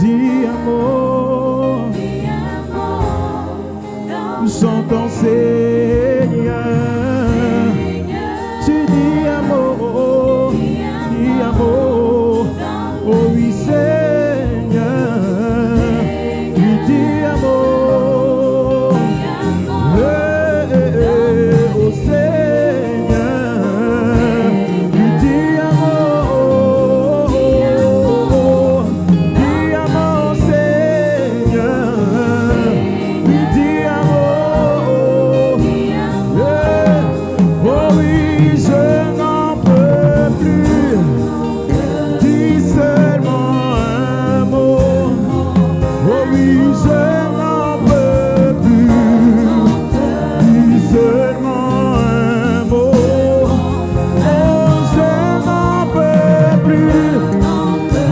dis un mot, j'entends Seigneur. Tu dis un mot, oh oui Seigneur. Tu dis un mot, oh Seigneur. Tu dis un mot, Seigneur. Tu dis un mot, oh oui je n'en peux plus. Dis seulement un mot, oh oui je n'en peux plus. Dis seulement un mot, oh je n'en peux plus.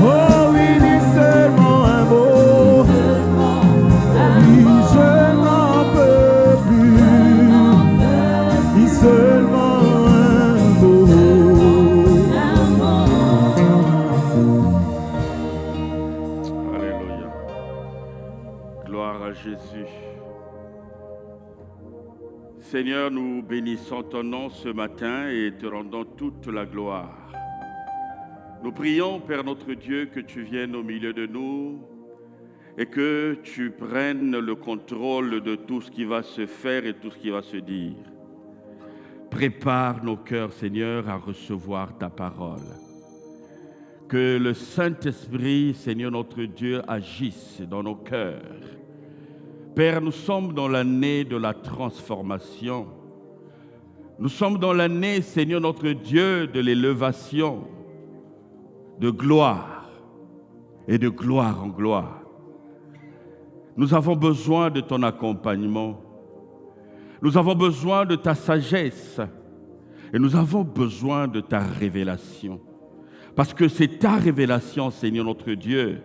Oh oui, dis seulement un mot, oui je n'en peux plus. Dis seulement un mot. Alléluia. Gloire à Jésus. Seigneur, nous bénissons ton nom ce matin et te rendons toute la gloire. Nous prions, Père notre Dieu, que tu viennes au milieu de nous et que tu prennes le contrôle de tout ce qui va se faire et tout ce qui va se dire. Prépare nos cœurs, Seigneur, à recevoir ta parole. Que le Saint-Esprit, Seigneur notre Dieu, agisse dans nos cœurs. Père, nous sommes dans l'année de la transformation. Nous sommes dans l'année, Seigneur notre Dieu, de l'élévation, de gloire et de gloire en gloire. Nous avons besoin de ton accompagnement. Nous avons besoin de ta sagesse et nous avons besoin de ta révélation. Parce que c'est ta révélation, Seigneur notre Dieu,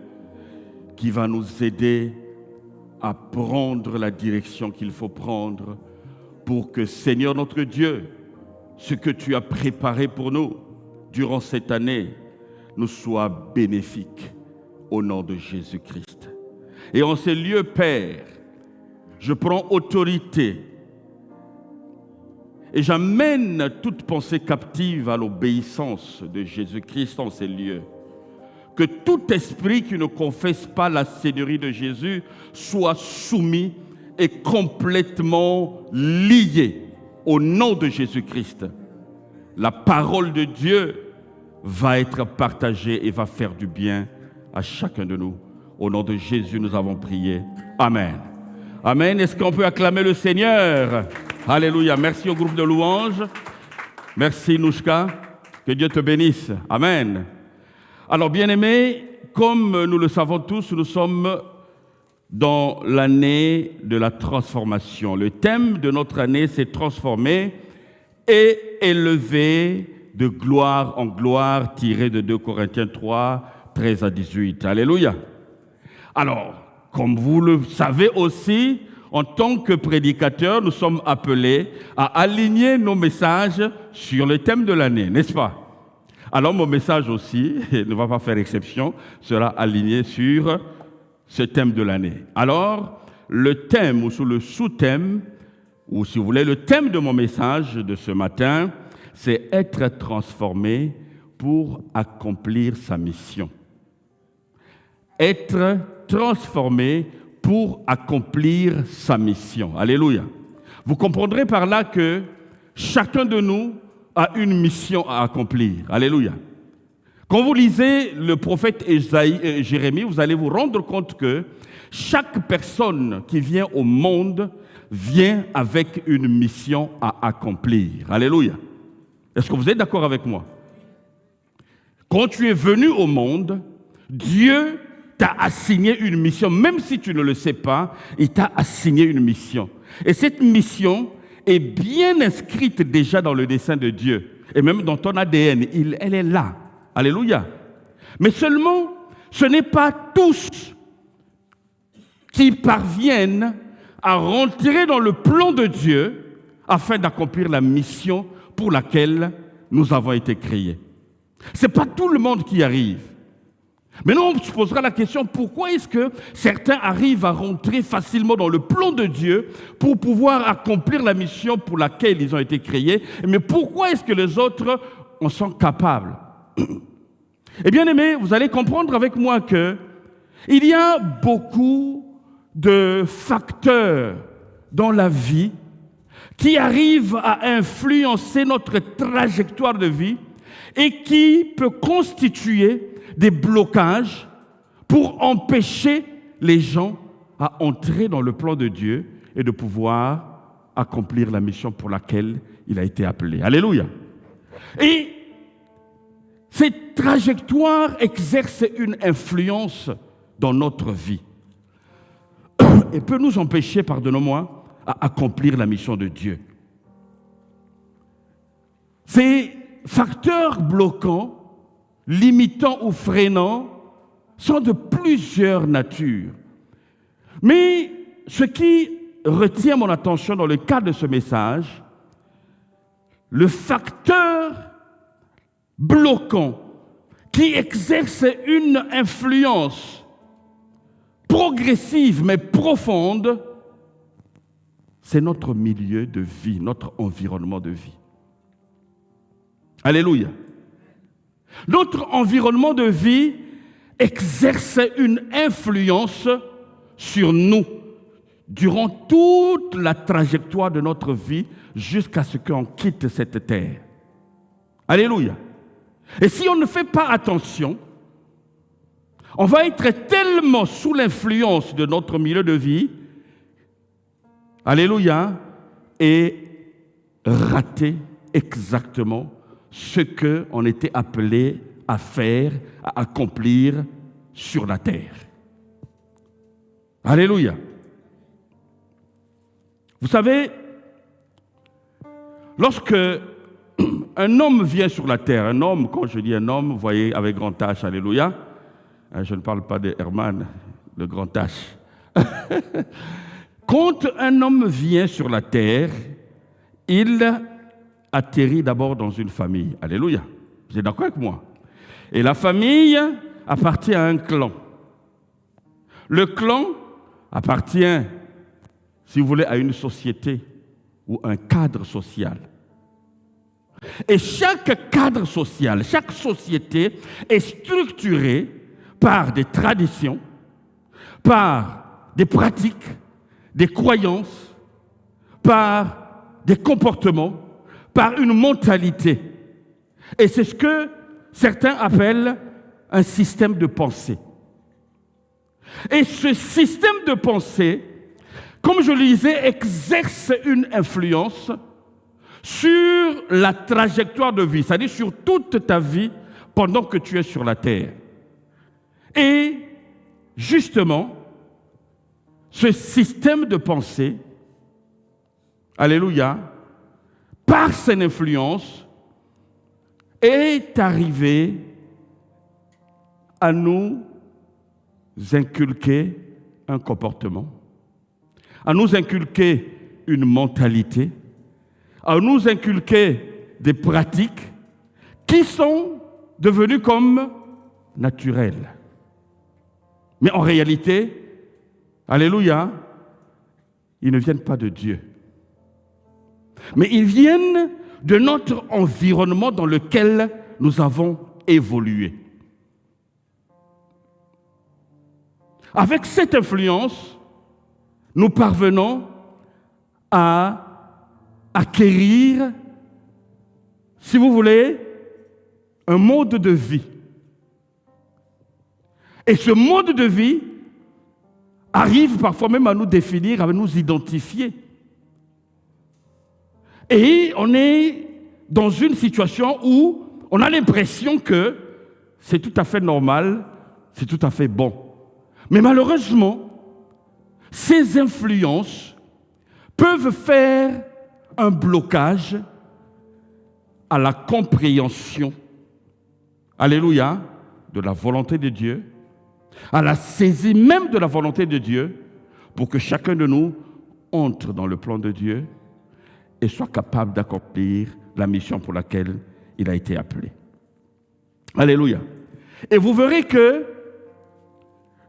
qui va nous aider à prendre la direction qu'il faut prendre pour que, Seigneur notre Dieu, ce que tu as préparé pour nous durant cette année nous soit bénéfique au nom de Jésus-Christ. Et en ces lieux, Père, je prends autorité et j'amène toute pensée captive à l'obéissance de Jésus-Christ en ces lieux. Que tout esprit qui ne confesse pas la Seigneurie de Jésus soit soumis et complètement lié au nom de Jésus-Christ. La parole de Dieu va être partagée et va faire du bien à chacun de nous. Au nom de Jésus, nous avons prié. Amen. Amen. Est-ce qu'on peut acclamer le Seigneur? Alléluia. Merci au groupe de louanges. Merci Nouchka. Que Dieu te bénisse. Amen. Alors, bien-aimés, comme nous le savons tous, nous sommes dans l'année de la transformation. Le thème de notre année, c'est transformer et élever de gloire en gloire, tiré de 2 Corinthiens 3, 13 à 18. Alléluia. Alors, comme vous le savez aussi, en tant que prédicateurs, nous sommes appelés à aligner nos messages sur le thème de l'année, n'est-ce pas? Alors mon message aussi, ne va pas faire exception, sera aligné sur ce thème de l'année. Alors, le thème ou sous le sous-thème, ou si vous voulez, le thème de mon message de ce matin, c'est être transformé pour accomplir sa mission. Être transformé pour accomplir sa mission. Alléluia. Vous comprendrez par là que chacun de nous a une mission à accomplir. Alléluia. Quand vous lisez le prophète Jérémie, vous allez vous rendre compte que chaque personne qui vient au monde vient avec une mission à accomplir. Alléluia. Est-ce que vous êtes d'accord avec moi? Quand tu es venu au monde, Dieu t'a assigné une mission, même si tu ne le sais pas, il t'a assigné une mission. Et cette mission est bien inscrite déjà dans le dessein de Dieu. Et même dans ton ADN, elle est là. Alléluia. Mais seulement, ce n'est pas tous qui parviennent à rentrer dans le plan de Dieu afin d'accomplir la mission pour laquelle nous avons été créés. Ce n'est pas tout le monde qui arrive. Maintenant, on se posera la question, pourquoi est-ce que certains arrivent à rentrer facilement dans le plan de Dieu pour pouvoir accomplir la mission pour laquelle ils ont été créés, mais pourquoi est-ce que les autres en sont capables? Eh bien aimés, vous allez comprendre avec moi que il y a beaucoup de facteurs dans la vie qui arrivent à influencer notre trajectoire de vie et qui peut constituer des blocages pour empêcher les gens à entrer dans le plan de Dieu et de pouvoir accomplir la mission pour laquelle il a été appelé. Alléluia. Et cette trajectoire exerce une influence dans notre vie et peut nous empêcher, pardonnez-moi, à accomplir la mission de Dieu. Ces facteurs bloquants, limitants ou freinants sont de plusieurs natures. Mais ce qui retient mon attention dans le cadre de ce message, le facteur bloquant qui exerce une influence progressive mais profonde, c'est notre milieu de vie, notre environnement de vie. Alléluia. Notre environnement de vie exerce une influence sur nous durant toute la trajectoire de notre vie jusqu'à ce qu'on quitte cette terre. Alléluia. Et si on ne fait pas attention, on va être tellement sous l'influence de notre milieu de vie, alléluia, et rater exactement ce qu'on était appelé à faire, à accomplir sur la terre. Alléluia. Vous savez, lorsque un homme vient sur la terre, un homme, quand je dis un homme, vous voyez, avec grand H, alléluia, je ne parle pas de Herman, le grand H. Quand un homme vient sur la terre, il atterrit d'abord dans une famille. Alléluia. Vous êtes d'accord avec moi? Et la famille appartient à un clan. Le clan appartient, si vous voulez, à une société ou un cadre social. Et chaque cadre social, chaque société est structurée par des traditions, par des pratiques, des croyances, par des comportements, par une mentalité. Et c'est ce que certains appellent un système de pensée. Et ce système de pensée, comme je le disais, exerce une influence sur la trajectoire de vie, c'est-à-dire sur toute ta vie pendant que tu es sur la terre. Et justement, ce système de pensée, alléluia, par son influence, est arrivé à nous inculquer un comportement, à nous inculquer une mentalité, à nous inculquer des pratiques qui sont devenues comme naturelles. Mais en réalité, alléluia, ils ne viennent pas de Dieu. Mais ils viennent de notre environnement dans lequel nous avons évolué. Avec cette influence, nous parvenons à acquérir, si vous voulez, un mode de vie. Et ce mode de vie arrive parfois même à nous définir, à nous identifier. Et on est dans une situation où on a l'impression que c'est tout à fait normal, c'est tout à fait bon. Mais malheureusement, ces influences peuvent faire un blocage à la compréhension, alléluia, de la volonté de Dieu, à la saisie même de la volonté de Dieu, pour que chacun de nous entre dans le plan de Dieu et soit capable d'accomplir la mission pour laquelle il a été appelé. Alléluia. Et vous verrez que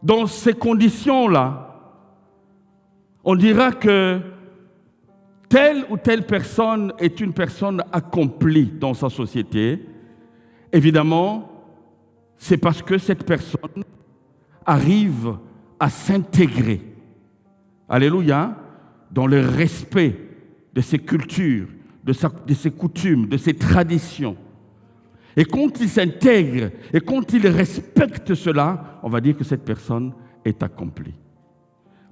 dans ces conditions-là, on dira que telle ou telle personne est une personne accomplie dans sa société. Évidemment, c'est parce que cette personne arrive à s'intégrer, alléluia, dans le respect de ses cultures, de ses coutumes, de ses traditions. Et quand il s'intègre et quand il respecte cela, on va dire que cette personne est accomplie.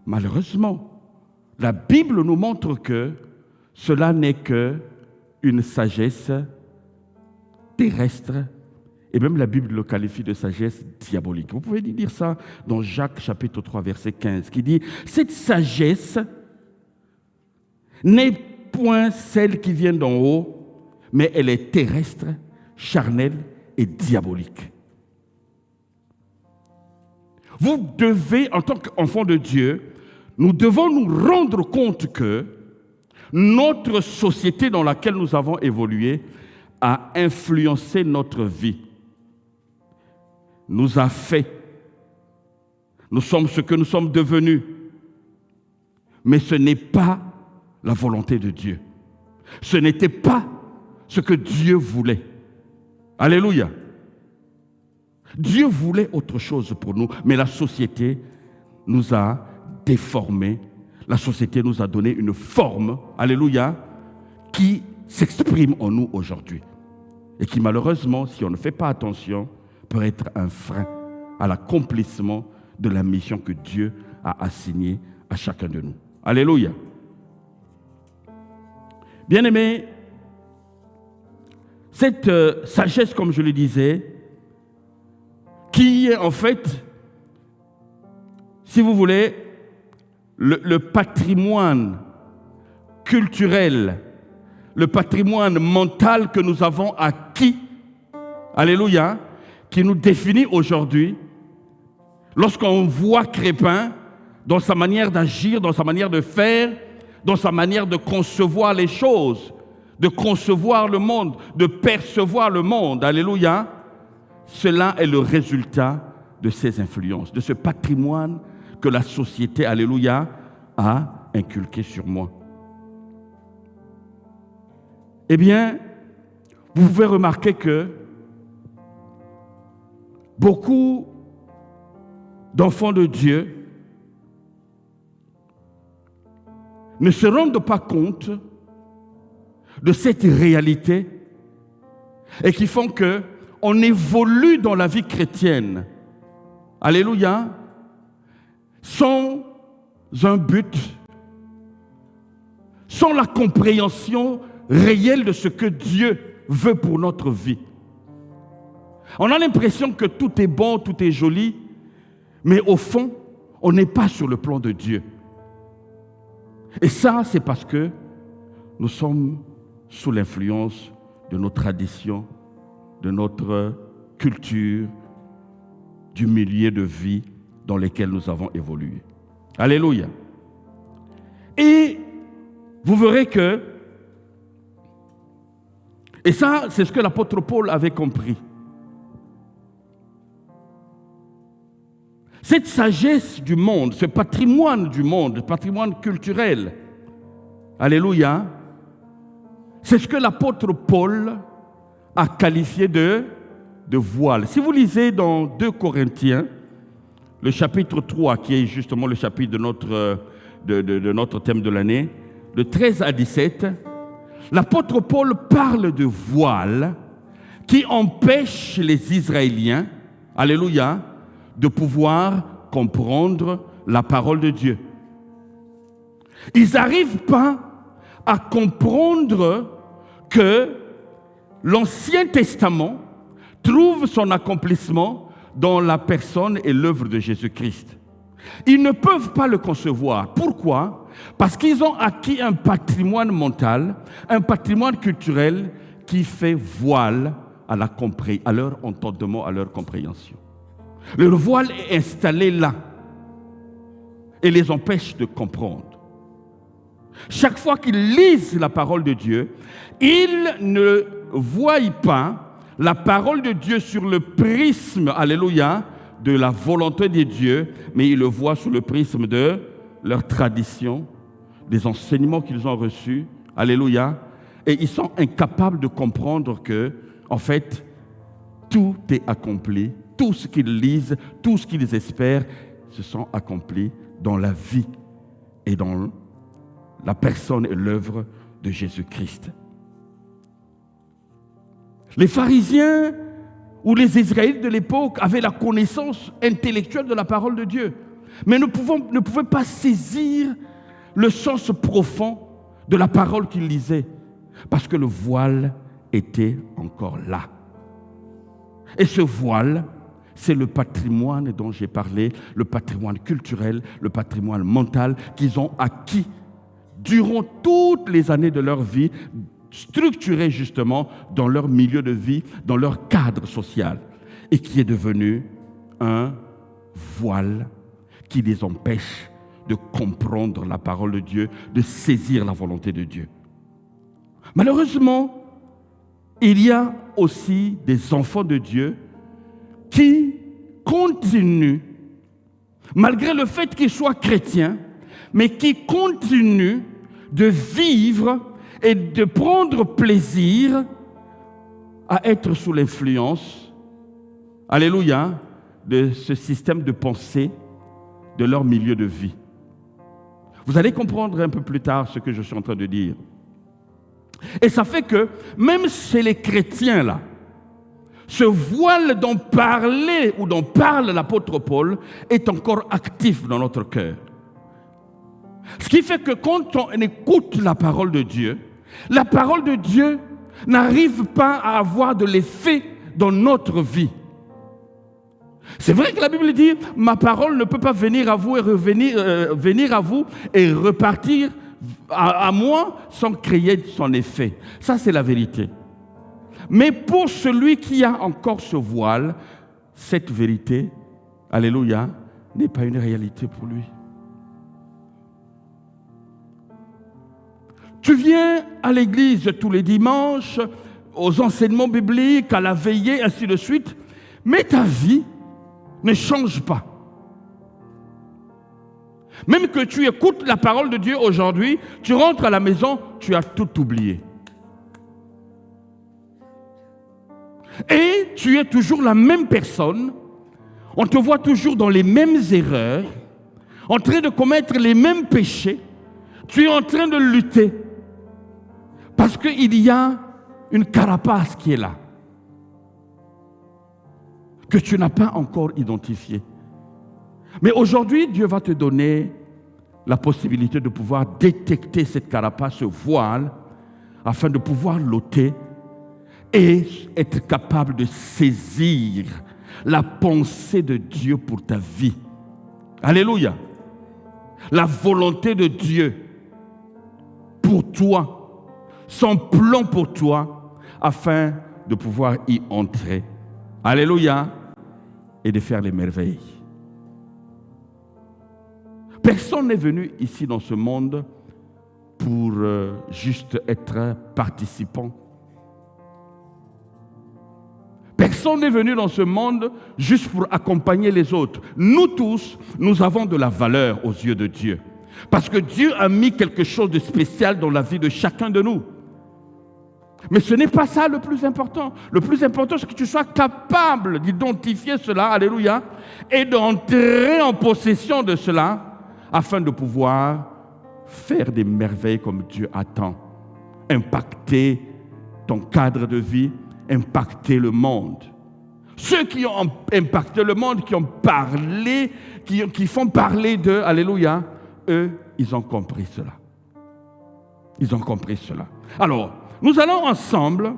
Malheureusement, la Bible nous montre que cela n'est qu'une sagesse terrestre, et même la Bible le qualifie de sagesse diabolique. Vous pouvez lire ça dans Jacques chapitre 3, verset 15, qui dit « Cette sagesse n'est point celle qui vient d'en haut, mais elle est terrestre, charnelle et diabolique. » Vous devez, en tant qu'enfant de Dieu, nous devons nous rendre compte que notre société dans laquelle nous avons évolué a influencé notre vie, nous a fait. Nous sommes ce que nous sommes devenus. Mais ce n'est pas la volonté de Dieu. Ce n'était pas ce que Dieu voulait. Alléluia. Dieu voulait autre chose pour nous, mais la société nous a déformés. La société nous a donné une forme, alléluia, qui s'exprime en nous aujourd'hui. Et qui malheureusement, si on ne fait pas attention, peut être un frein à l'accomplissement de la mission que Dieu a assignée à chacun de nous. Alléluia. Bien-aimés, cette sagesse, comme je le disais, qui est en fait, si vous voulez, le patrimoine culturel, le patrimoine mental que nous avons acquis, alléluia, qui nous définit aujourd'hui. Lorsqu'on voit Crépin, dans sa manière d'agir, dans sa manière de faire, dans sa manière de concevoir les choses, de concevoir le monde, de percevoir le monde, alléluia, cela est le résultat de ces influences, de ce patrimoine que la société, alléluia, a inculqué sur moi. Eh bien, vous pouvez remarquer que beaucoup d'enfants de Dieu ne se rendent pas compte de cette réalité et qui font qu'on évolue dans la vie chrétienne, alléluia, sans un but, sans la compréhension réelle de ce que Dieu veut pour notre vie. On a l'impression que tout est bon, tout est joli, mais au fond, on n'est pas sur le plan de Dieu. Et ça, c'est parce que nous sommes sous l'influence de nos traditions, de notre culture, du milieu de vie dans lequel nous avons évolué. Alléluia. Et vous verrez que, et ça, c'est ce que l'apôtre Paul avait compris. Cette sagesse du monde, ce patrimoine du monde, patrimoine culturel, alléluia, c'est ce que l'apôtre Paul a qualifié de voile. Si vous lisez dans 2 Corinthiens, le chapitre 3, qui est justement le chapitre de notre thème de l'année, de 13 à 17, l'apôtre Paul parle de voile qui empêche les Israéliens, alléluia, de pouvoir comprendre la parole de Dieu. Ils n'arrivent pas à comprendre que l'Ancien Testament trouve son accomplissement dans la personne et l'œuvre de Jésus-Christ. Ils ne peuvent pas le concevoir. Pourquoi? Parce qu'ils ont acquis un patrimoine mental, un patrimoine culturel qui fait voile à leur entendement, à leur compréhension. Le voile est installé là et les empêche de comprendre. Chaque fois qu'ils lisent la parole de Dieu, ils ne voient pas la parole de Dieu sur le prisme, alléluia, de la volonté de Dieu, mais ils le voient sous le prisme de leur tradition, des enseignements qu'ils ont reçus. Alléluia. Et ils sont incapables de comprendre que, en fait, tout est accompli. Tout ce qu'ils lisent, tout ce qu'ils espèrent, se sont accomplis dans la vie et dans la personne et l'œuvre de Jésus-Christ. Les pharisiens ou les Israélites de l'époque avaient la connaissance intellectuelle de la parole de Dieu, mais ne pouvaient pas saisir le sens profond de la parole qu'ils lisaient, parce que le voile était encore là. Et ce voile, c'est le patrimoine dont j'ai parlé, le patrimoine culturel, le patrimoine mental qu'ils ont acquis durant toutes les années de leur vie, structuré justement dans leur milieu de vie, dans leur cadre social, et qui est devenu un voile qui les empêche de comprendre la parole de Dieu, de saisir la volonté de Dieu. Malheureusement, il y a aussi des enfants de Dieu qui continuent, malgré le fait qu'ils soient chrétiens, mais qui continuent de vivre et de prendre plaisir à être sous l'influence, alléluia, de ce système de pensée de leur milieu de vie. Vous allez comprendre un peu plus tard ce que je suis en train de dire. Et ça fait que, même chez les chrétiens là, ce voile dont parlait ou dont parle l'apôtre Paul est encore actif dans notre cœur. Ce qui fait que quand on écoute la parole de Dieu n'arrive pas à avoir de l'effet dans notre vie. C'est vrai que la Bible dit « Ma parole ne peut pas venir à vous et venir à vous et repartir à moi sans créer son effet. » Ça, c'est la vérité. Mais pour celui qui a encore ce voile, cette vérité, alléluia, n'est pas une réalité pour lui. Tu viens à l'église tous les dimanches, aux enseignements bibliques, à la veillée, ainsi de suite, mais ta vie ne change pas. Même que tu écoutes la parole de Dieu aujourd'hui, tu rentres à la maison, tu as tout oublié. Et tu es toujours la même personne, on te voit toujours dans les mêmes erreurs, en train de commettre les mêmes péchés, tu es en train de lutter. Parce qu'il y a une carapace qui est là, que tu n'as pas encore identifiée. Mais aujourd'hui, Dieu va te donner la possibilité de pouvoir détecter cette carapace, ce voile, afin de pouvoir l'ôter et être capable de saisir la pensée de Dieu pour ta vie. Alléluia. La volonté de Dieu pour toi, son plan pour toi, afin de pouvoir y entrer. Alléluia. Et de faire les merveilles. Personne n'est venu ici dans ce monde pour juste être participant. Personne n'est venu dans ce monde juste pour accompagner les autres. Nous tous, nous avons de la valeur aux yeux de Dieu. Parce que Dieu a mis quelque chose de spécial dans la vie de chacun de nous. Mais ce n'est pas ça le plus important. Le plus important, c'est que tu sois capable d'identifier cela, alléluia, et d'entrer en possession de cela, afin de pouvoir faire des merveilles comme Dieu attend. Impacter ton cadre de vie, impacter le monde. Ceux qui ont impacté le monde, qui ont parlé, qui font parler d'eux, alléluia, eux, ils ont compris cela. Ils ont compris cela. Alors, nous allons ensemble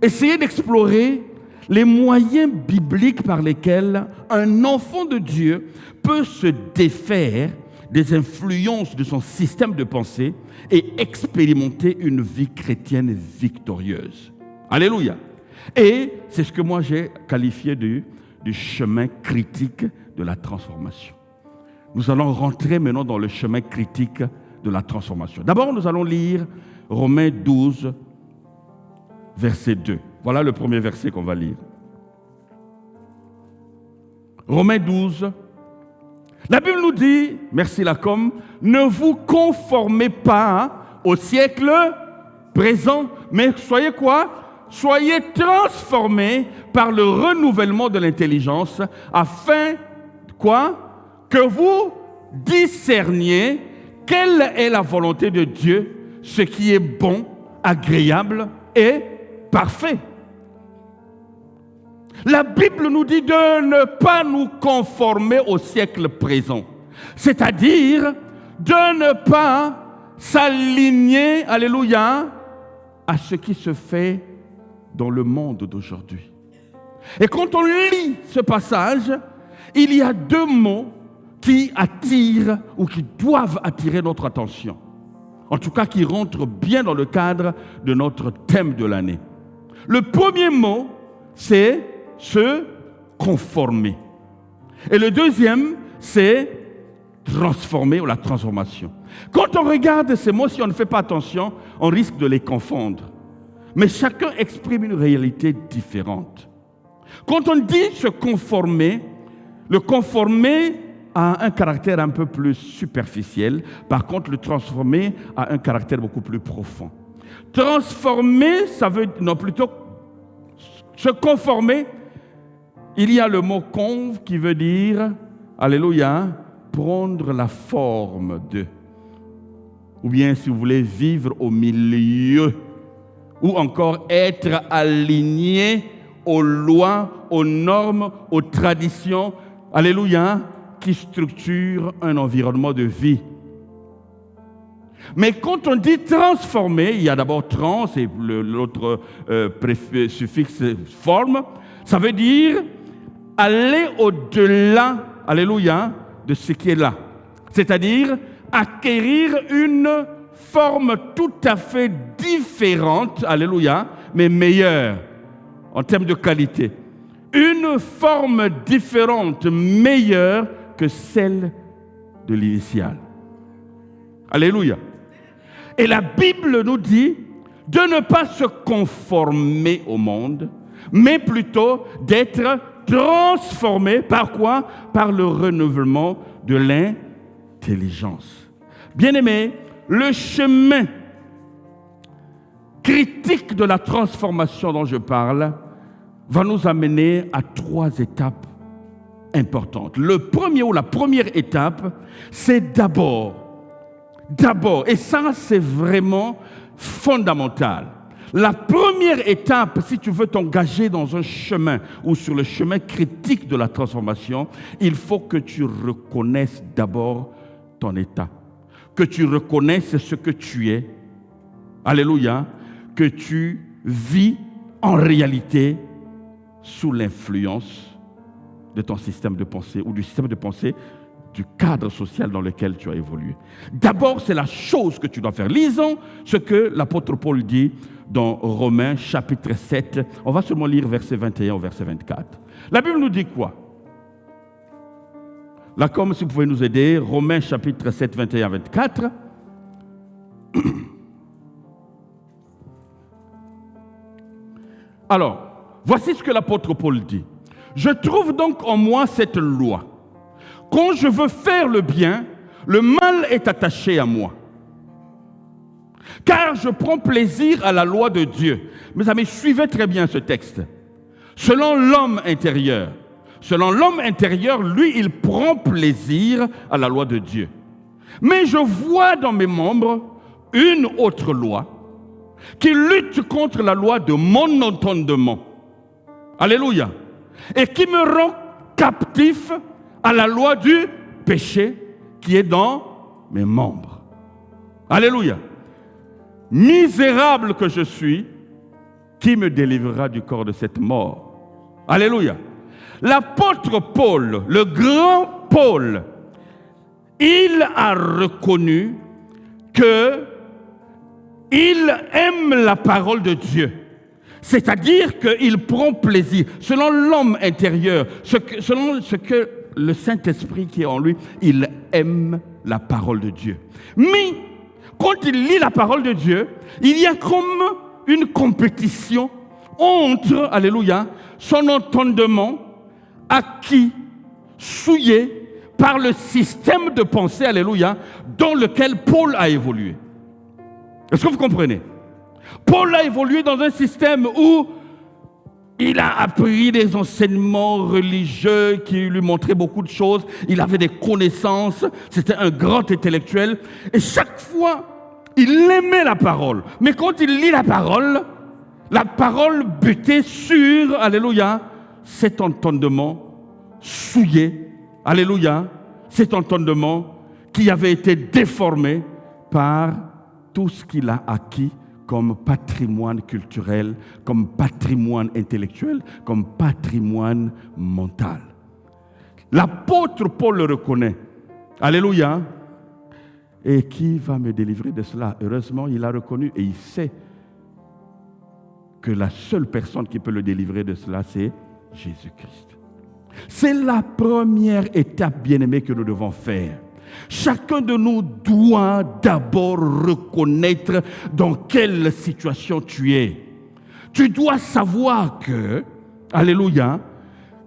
essayer d'explorer les moyens bibliques par lesquels un enfant de Dieu peut se défaire des influences de son système de pensée et expérimenter une vie chrétienne victorieuse. Alléluia. Et c'est ce que moi j'ai qualifié du chemin critique de la transformation. Nous allons rentrer maintenant dans le chemin critique de la transformation. D'abord, nous allons lire Romains 12, verset 2. Voilà le premier verset qu'on va lire. Romains 12. La Bible nous dit, merci Lacom, ne vous conformez pas au siècle présent, mais soyez quoi? Soyez transformés par le renouvellement de l'intelligence, afin quoi? Que vous discerniez quelle est la volonté de Dieu, ce qui est bon, agréable et parfait. La Bible nous dit de ne pas nous conformer au siècle présent, c'est-à-dire de ne pas s'aligner, alléluia, à ce qui se fait dans le monde d'aujourd'hui. Et quand on lit ce passage, il y a deux mots qui attirent ou qui doivent attirer notre attention. En tout cas, qui rentrent bien dans le cadre de notre thème de l'année. Le premier mot, c'est se conformer. Et le deuxième, c'est transformer ou la transformation. Quand on regarde ces mots, si on ne fait pas attention, on risque de les confondre. Mais chacun exprime une réalité différente. Quand on dit se conformer, le conformer a un caractère un peu plus superficiel. Par contre, le transformer a un caractère beaucoup plus profond. Transformer, ça veut... Non, plutôt se conformer. Il y a le mot « conv » qui veut dire, alléluia, prendre la forme de. Ou bien, si vous voulez, vivre au milieu. Ou encore être aligné aux lois, aux normes, aux traditions, alléluia, qui structurent un environnement de vie. Mais quand on dit transformer, il y a d'abord trans et l'autre suffixe forme, ça veut dire aller au-delà, alléluia, de ce qui est là. C'est-à-dire acquérir une forme tout à fait différente, alléluia, mais meilleure en termes de qualité. Une forme différente, meilleure que celle de l'initiale. Alléluia. Et la Bible nous dit de ne pas se conformer au monde, mais plutôt d'être transformé par quoi? Par le renouvellement de l'intelligence. Bien-aimés, le chemin critique de la transformation dont je parle va nous amener à 3 étapes importantes. Le premier ou la première étape, c'est d'abord, et ça c'est vraiment fondamental. La première étape, si tu veux t'engager dans un chemin ou sur le chemin critique de la transformation, il faut que tu reconnaisses d'abord ton état, que tu reconnaisses ce que tu es, alléluia, que tu vis en réalité sous l'influence de ton système de pensée ou du système de pensée du cadre social dans lequel tu as évolué. D'abord, c'est la chose que tu dois faire. Lisons ce que l'apôtre Paul dit dans Romains chapitre 7. On va seulement lire verset 21 au verset 24. La Bible nous dit quoi? Là, comme si vous pouvez nous aider, Romains chapitre 7, 21 à 24. Alors, voici ce que l'apôtre Paul dit. Je trouve donc en moi cette loi. Quand je veux faire le bien, le mal est attaché à moi. Car je prends plaisir à la loi de Dieu. Mes amis, suivez très bien ce texte. Selon l'homme intérieur. Selon l'homme intérieur, lui, il prend plaisir à la loi de Dieu. Mais je vois dans mes membres une autre loi qui lutte contre la loi de mon entendement. Alléluia. Et qui me rend captif à la loi du péché qui est dans mes membres. Alléluia. Misérable que je suis, qui me délivrera du corps de cette mort? Alléluia. L'apôtre Paul, le grand Paul, il a reconnu que il aime la parole de Dieu. C'est-à-dire qu'il prend plaisir, selon l'homme intérieur, selon ce que le Saint-Esprit qui est en lui, il aime la parole de Dieu. Mais quand il lit la parole de Dieu, il y a comme une compétition entre, alléluia, son entendement acquis souillé par le système de pensée, alléluia, dans lequel Paul a évolué. Est-ce que vous comprenez? Paul a évolué dans un système où il a appris des enseignements religieux qui lui montraient beaucoup de choses. Il avait des connaissances. C'était un grand intellectuel. Et chaque fois, il aimait la parole. Mais quand il lit la parole butait sur, alléluia, cet entendement souillé, alléluia, cet entendement qui avait été déformé par tout ce qu'il a acquis comme patrimoine culturel, comme patrimoine intellectuel, comme patrimoine mental. L'apôtre Paul le reconnaît. Alléluia. Et qui va me délivrer de cela? Heureusement, il a reconnu et il sait que la seule personne qui peut le délivrer de cela, c'est Jésus-Christ. C'est la première étape, bien-aimée, que nous devons faire. Chacun de nous doit d'abord reconnaître dans quelle situation tu es. Tu dois savoir que, alléluia,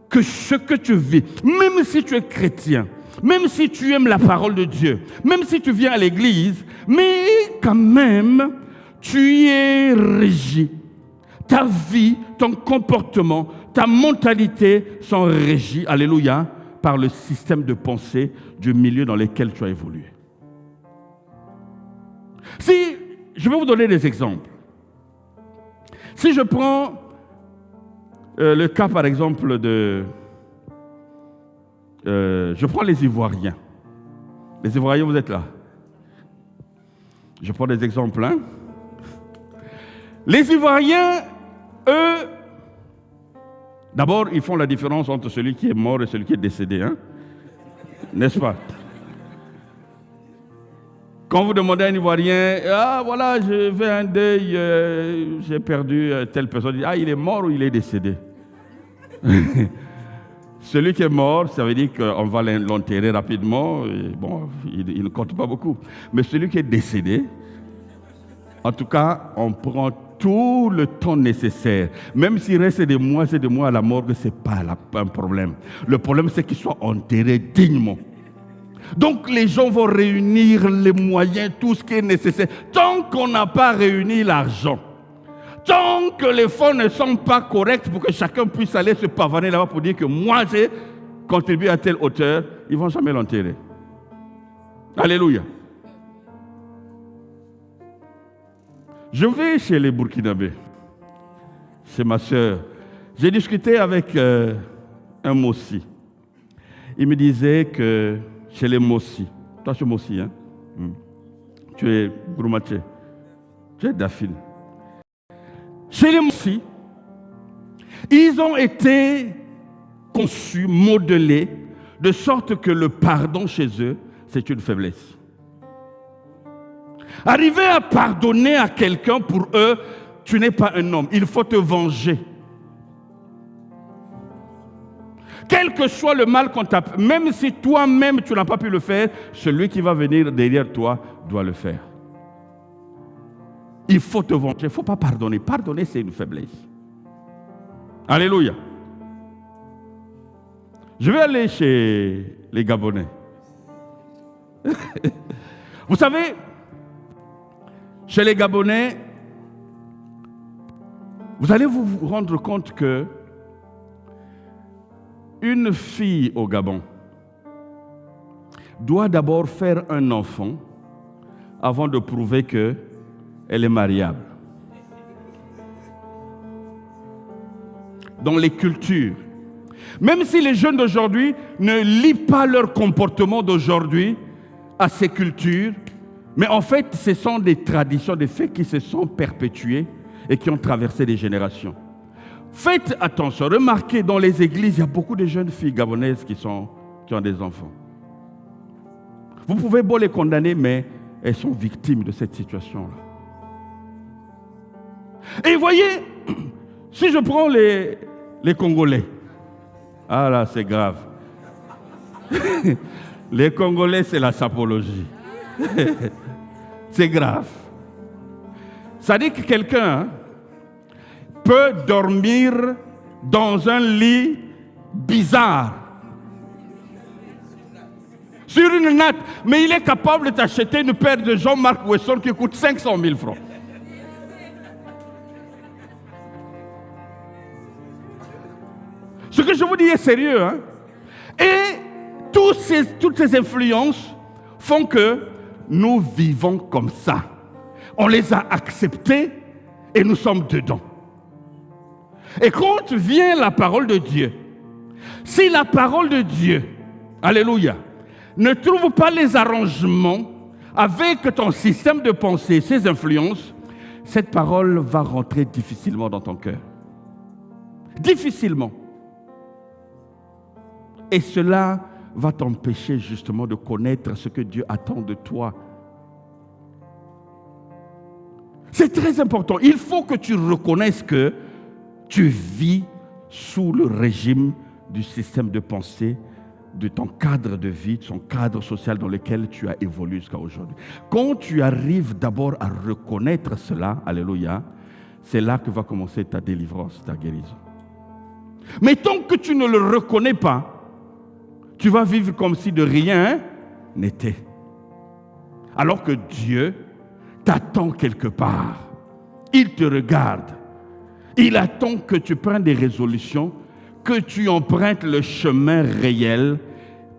que ce que tu vis, même si tu es chrétien, même si tu aimes la parole de Dieu, même si tu viens à l'église, mais quand même, tu es régi. Ta vie, ton comportement, ta mentalité sont régis, alléluia, par le système de pensée du milieu dans lequel tu as évolué. Si, je vais vous donner des exemples. Si je prends le cas, par exemple, je prends les Ivoiriens. Les Ivoiriens, vous êtes là. Je prends des exemples. Hein? Les Ivoiriens, eux, d'abord, ils font la différence entre celui qui est mort et celui qui est décédé. Hein? N'est-ce pas? Quand vous demandez à un Ivoirien, ah voilà, je fais un deuil, j'ai perdu telle personne, il dit, ah, il est mort ou il est décédé? Celui qui est mort, ça veut dire qu'on va l'enterrer rapidement. Et bon, il ne compte pas beaucoup. Mais celui qui est décédé, en tout cas, on prend tout le temps nécessaire. Même s'il reste des mois à la morgue, ce n'est pas un problème. Le problème, c'est qu'il soit enterré dignement. Donc, les gens vont réunir les moyens, tout ce qui est nécessaire. Tant qu'on n'a pas réuni l'argent, tant que les fonds ne sont pas corrects pour que chacun puisse aller se pavaner là-bas pour dire que moi, j'ai contribué à telle hauteur, ils ne vont jamais l'enterrer. Alléluia. Je vais chez les Burkinabés, chez ma soeur. J'ai discuté avec un Mossi. Il me disait que chez les Mossi, toi tu es Mossi, hein? Tu es Groumaché, tu es Dafine. Chez les Mossi, ils ont été conçus, modelés, de sorte que le pardon chez eux, c'est une faiblesse. Arriver à pardonner à quelqu'un, pour eux, tu n'es pas un homme. Il faut te venger. Quel que soit le mal qu'on t'a fait, même si toi-même tu n'as pas pu le faire, celui qui va venir derrière toi doit le faire. Il faut te venger. Il ne faut pas pardonner. Pardonner, c'est une faiblesse. Alléluia. Je vais aller chez les Gabonais. Vous savez, chez les Gabonais, vous allez vous rendre compte que une fille au Gabon doit d'abord faire un enfant avant de prouver qu'elle est mariable. Dans les cultures, même si les jeunes d'aujourd'hui ne lient pas leur comportement d'aujourd'hui à ces cultures, mais en fait, ce sont des traditions, des faits qui se sont perpétués et qui ont traversé des générations. Faites attention, remarquez, dans les églises, il y a beaucoup de jeunes filles gabonaises qui ont des enfants. Vous pouvez beau les condamner, mais elles sont victimes de cette situation-là. Et voyez, si je prends les Congolais, ah là, c'est grave. Les Congolais, c'est la sapologie. C'est grave. Ça dit que quelqu'un peut dormir dans un lit bizarre. sur une natte, mais il est capable de t'acheter une paire de Jean-Marc Wesson qui coûte 500 000 francs. Ce que je vous dis est sérieux. Hein? Et toutes ces influences font que nous vivons comme ça. On les a acceptées et nous sommes dedans. Et quand vient la parole de Dieu, si la parole de Dieu, alléluia, ne trouve pas les arrangements avec ton système de pensée, ses influences, cette parole va rentrer difficilement dans ton cœur. Difficilement. Et cela va t'empêcher justement de connaître ce que Dieu attend de toi. C'est très important. Il faut que tu reconnaisses que tu vis sous le régime du système de pensée, de ton cadre de vie, de ton cadre social dans lequel tu as évolué jusqu'à aujourd'hui. Quand tu arrives d'abord à reconnaître cela, alléluia, c'est là que va commencer ta délivrance, ta guérison. Mais tant que tu ne le reconnais pas, tu vas vivre comme si de rien n'était. Alors que Dieu t'attend quelque part. Il te regarde. Il attend que tu prennes des résolutions, que tu empruntes le chemin réel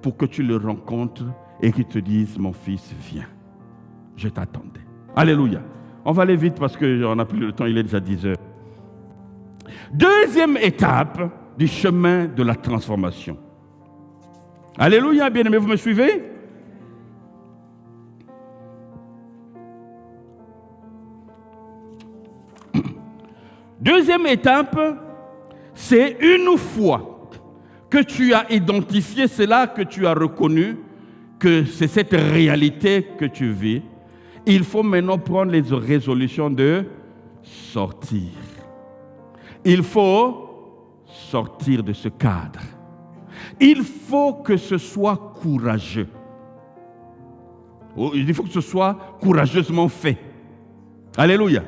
pour que tu le rencontres et qu'il te dise, mon fils, viens. Je t'attendais. Alléluia. On va aller vite parce qu'on n'a plus le temps, il est déjà 10 heures. Deuxième étape du chemin de la transformation. Alléluia, bien-aimés, vous me suivez? Deuxième étape, c'est une fois que tu as identifié cela, que tu as reconnu, que c'est cette réalité que tu vis, il faut maintenant prendre les résolutions de sortir. Il faut sortir de ce cadre. Il faut que ce soit courageux. Il faut que ce soit courageusement fait. Alléluia.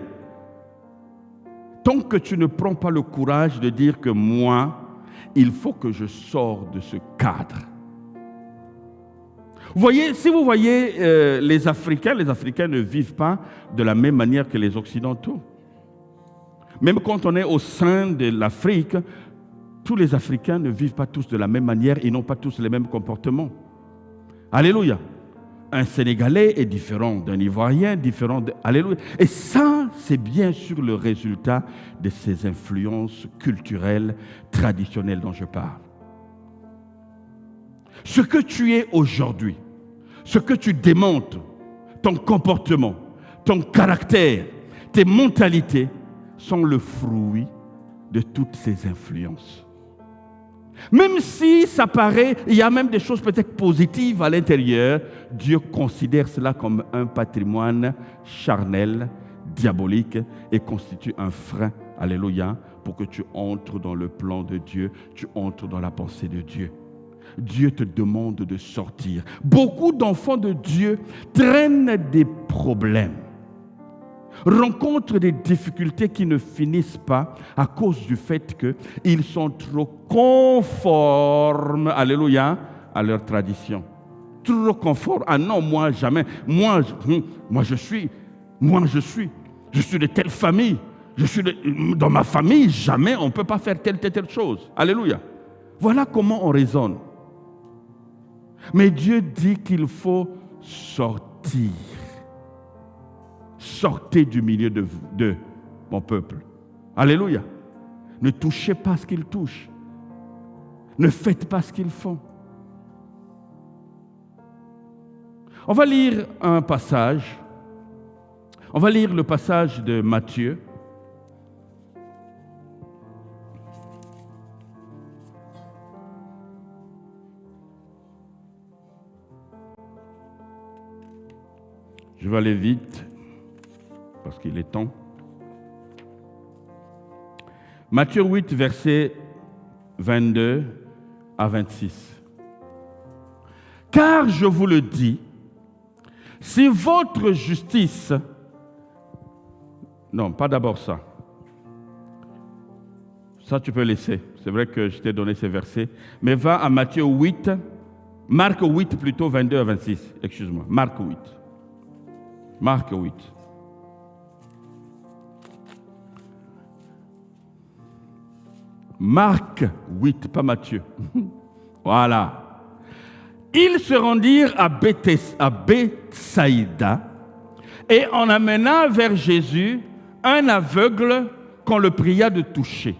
Tant que tu ne prends pas le courage de dire que moi, il faut que je sorte de ce cadre. Vous voyez, si vous voyez les Africains ne vivent pas de la même manière que les Occidentaux. Même quand on est au sein de l'Afrique, tous les Africains ne vivent pas tous de la même manière, ils n'ont pas tous les mêmes comportements. Alléluia. Un Sénégalais est différent d'un Ivoirien, différent de... Alléluia. Et ça, c'est bien sûr le résultat de ces influences culturelles, traditionnelles dont je parle. Ce que tu es aujourd'hui, ce que tu démontres, ton comportement, ton caractère, tes mentalités, sont le fruit de toutes ces influences. Même si ça paraît, il y a même des choses peut-être positives à l'intérieur, Dieu considère cela comme un patrimoine charnel, diabolique et constitue un frein, alléluia, pour que tu entres dans le plan de Dieu, tu entres dans la pensée de Dieu. Dieu te demande de sortir. Beaucoup d'enfants de Dieu traînent des problèmes, rencontrent des difficultés qui ne finissent pas à cause du fait qu'ils sont trop conformes, alléluia, à leur tradition. Trop conformes. Ah non, moi jamais. Moi je suis de telle famille. Dans ma famille, jamais on ne peut pas faire telle chose. Alléluia. Voilà comment on raisonne. Mais Dieu dit qu'il faut sortir. Sortez du milieu de mon peuple. Alléluia. Ne touchez pas ce qu'ils touchent. Ne faites pas ce qu'ils font. On va lire un passage. On va lire le passage de Matthieu. Je vais aller vite, parce qu'il est temps. Matthieu 8, versets 22 à 26. Car je vous le dis, si votre justice... Non, pas d'abord ça. Ça, tu peux laisser. C'est vrai que je t'ai donné ces versets. Mais va à Matthieu 8, Marc 8 plutôt, 22 à 26. Excuse-moi. Marc 8. Marc 8. Marc 8, pas Matthieu. Voilà. Ils se rendirent à Bethsaïda et en amena vers Jésus un aveugle qu'on le pria de toucher.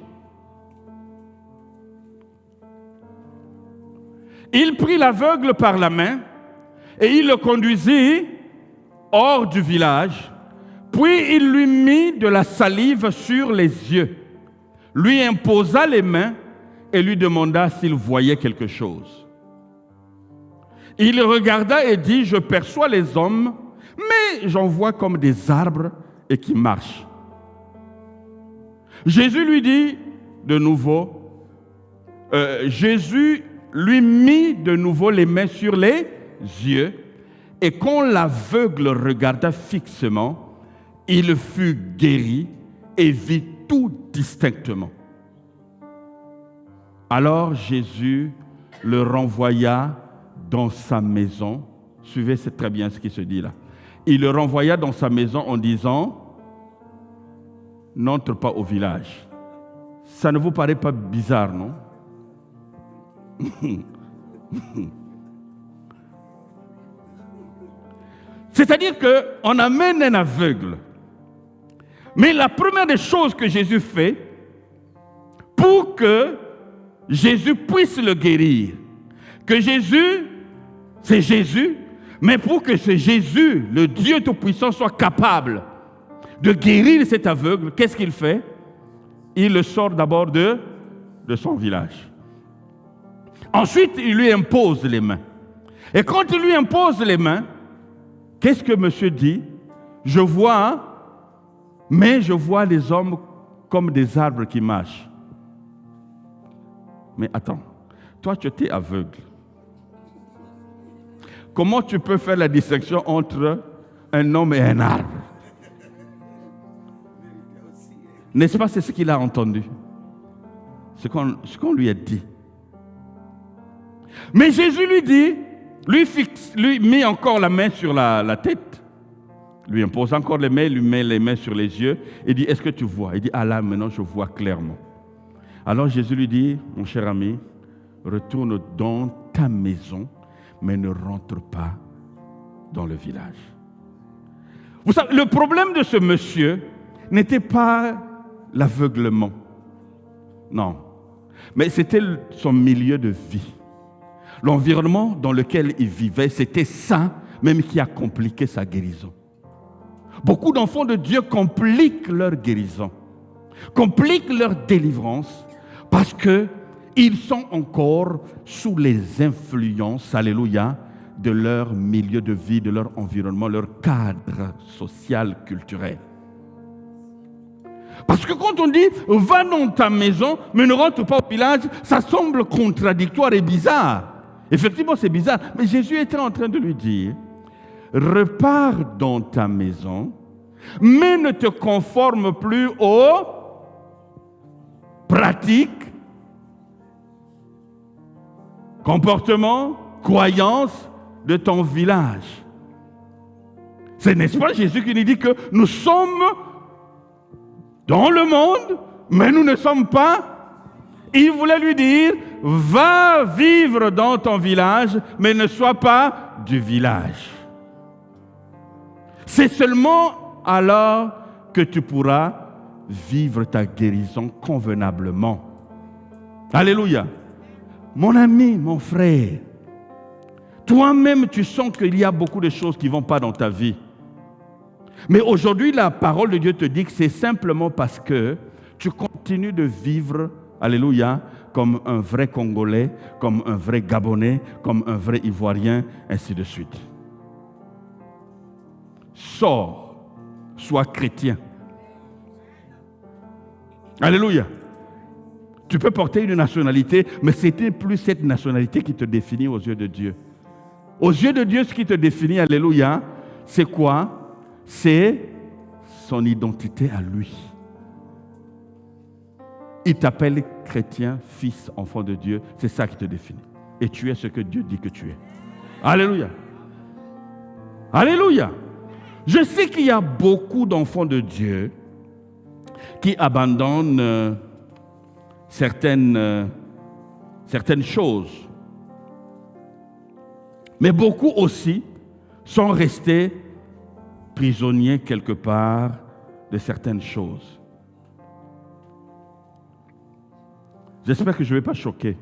Il prit l'aveugle par la main et il le conduisit hors du village, puis il lui mit de la salive sur les yeux, lui imposa les mains et lui demanda s'il voyait quelque chose. Il regarda et dit, je perçois les hommes, mais j'en vois comme des arbres et qui marchent. Jésus lui dit de nouveau, Jésus lui mit de nouveau les mains sur les yeux, et quand l'aveugle regarda fixement, il fut guéri et vit tout distinctement. Alors Jésus le renvoya dans sa maison. Suivez, c'est très bien ce qui se dit là. Il le renvoya dans sa maison en disant, n'entre pas au village. Ça ne vous paraît pas bizarre, non? C'est-à-dire qu'on amène un aveugle. Mais la première des choses que Jésus fait, pour que Jésus puisse le guérir, que Jésus, c'est Jésus, mais pour que ce Jésus, le Dieu Tout-Puissant, soit capable de guérir cet aveugle, qu'est-ce qu'il fait? Il le sort d'abord de son village. Ensuite, il lui impose les mains. Et quand il lui impose les mains, qu'est-ce que monsieur dit? Je vois, mais je vois les hommes comme des arbres qui marchent. Mais attends, toi tu étais aveugle. Comment tu peux faire la distinction entre un homme et un arbre? N'est-ce pas, c'est ce qu'il a entendu? Ce qu'on lui a dit. Mais Jésus lui dit, lui met encore la main sur la tête, lui impose encore les mains, lui met les mains sur les yeux, et dit, est-ce que tu vois? Il dit, ah là, maintenant je vois clairement. Alors Jésus lui dit, mon cher ami, retourne dans ta maison, mais ne rentre pas dans le village. Vous savez, le problème de ce monsieur n'était pas l'aveuglement. Non. Mais c'était son milieu de vie. L'environnement dans lequel il vivait, c'était ça même qui a compliqué sa guérison. Beaucoup d'enfants de Dieu compliquent leur guérison, compliquent leur délivrance parce qu'ils sont encore sous les influences, alléluia, de leur milieu de vie, de leur environnement, leur cadre social, culturel. Parce que quand on dit « va dans ta maison, mais ne rentre pas au village », ça semble contradictoire et bizarre. Effectivement, c'est bizarre. Mais Jésus était en train de lui dire « repars dans ta maison, mais ne te conforme plus aux pratiques, comportements, croyances de ton village. » C'est, n'est-ce pas, Jésus qui nous dit que nous sommes dans le monde, mais nous ne sommes pas. Il voulait lui dire, va vivre dans ton village, mais ne sois pas du village. C'est seulement alors que tu pourras vivre ta guérison convenablement. Alléluia. Mon ami, mon frère, toi-même tu sens qu'il y a beaucoup de choses qui ne vont pas dans ta vie. Mais aujourd'hui, la parole de Dieu te dit que c'est simplement parce que tu continues de vivre, alléluia, comme un vrai Congolais, comme un vrai Gabonais, comme un vrai Ivoirien, ainsi de suite. Sors, sois chrétien. Alléluia. Tu peux porter une nationalité, mais ce n'est plus cette nationalité qui te définit aux yeux de Dieu. Aux yeux de Dieu, ce qui te définit, alléluia, c'est quoi? C'est son identité à lui. Il t'appelle chrétien, fils, enfant de Dieu. C'est ça qui te définit. et tu es ce que Dieu dit que tu es. Alléluia. Alléluia. Je sais qu'il y a beaucoup d'enfants de Dieu qui abandonnent certaines choses. Mais beaucoup aussi sont restés prisonniers quelque part de certaines choses. J'espère que je ne vais pas choquer.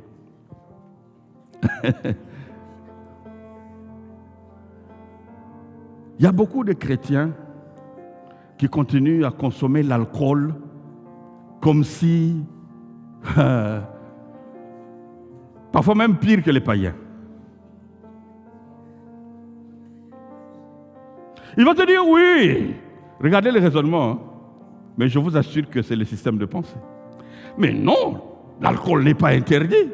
Il y a beaucoup de chrétiens qui continuent à consommer l'alcool comme si, parfois même pire que les païens. Ils vont te dire oui, regardez le raisonnement, hein. Mais je vous assure que c'est le système de pensée. Mais non, l'alcool n'est pas interdit.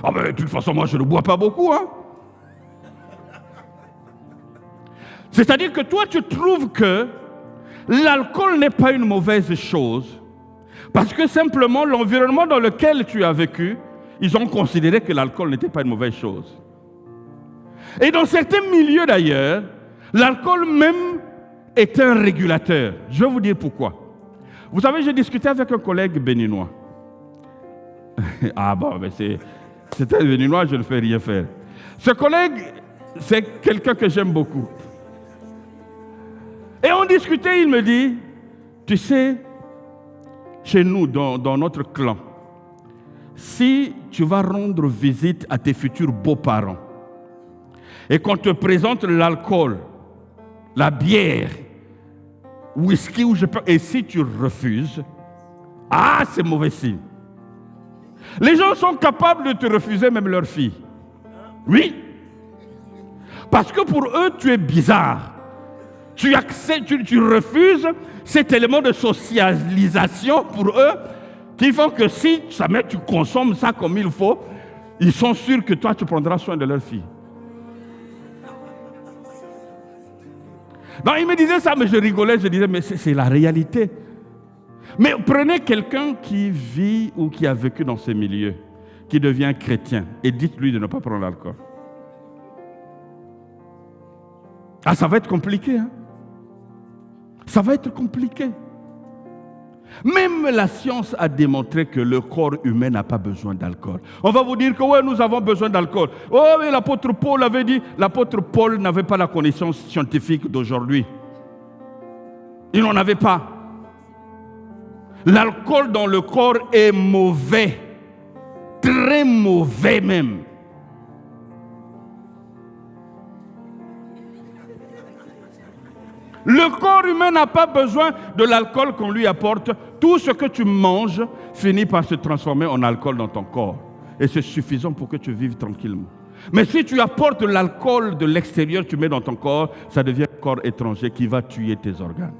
Ah ben de toute façon, moi je ne bois pas beaucoup, hein. C'est-à-dire que toi, tu trouves que l'alcool n'est pas une mauvaise chose parce que simplement l'environnement dans lequel tu as vécu, ils ont considéré que l'alcool n'était pas une mauvaise chose. Et dans certains milieux d'ailleurs, l'alcool même est un régulateur. Je vais vous dire pourquoi. Vous savez, j'ai discuté avec un collègue béninois. Ah bon, mais c'est un béninois, je ne fais rien faire. Ce collègue, c'est quelqu'un que j'aime beaucoup. Et on discutait, il me dit, tu sais, chez nous, dans notre clan, si tu vas rendre visite à tes futurs beaux-parents et qu'on te présente l'alcool, la bière, whisky, et si tu refuses, ah, c'est mauvais signe. Les gens sont capables de te refuser, même leur fille. Oui. Parce que pour eux, tu es bizarre. Tu acceptes, tu refuses cet élément de socialisation pour eux qui font que si jamais tu consommes ça comme il faut, ils sont sûrs que toi, tu prendras soin de leur fille. Non, il me disait ça, mais je rigolais, je disais, mais c'est la réalité. Mais prenez quelqu'un qui vit ou qui a vécu dans ces milieux, qui devient chrétien, et dites-lui de ne pas prendre l'alcool. Ah, ça va être compliqué, hein? Ça va être compliqué. Même la science a démontré que le corps humain n'a pas besoin d'alcool. On va vous dire que ouais, nous avons besoin d'alcool. Oh, mais l'apôtre Paul avait dit, l'apôtre Paul n'avait pas la connaissance scientifique d'aujourd'hui. Il n'en avait pas. L'alcool dans le corps est mauvais. Très mauvais même. Le corps humain n'a pas besoin de l'alcool qu'on lui apporte. Tout ce que tu manges finit par se transformer en alcool dans ton corps. Et c'est suffisant pour que tu vives tranquillement. Mais si tu apportes l'alcool de l'extérieur, tu mets dans ton corps, ça devient un corps étranger qui va tuer tes organes.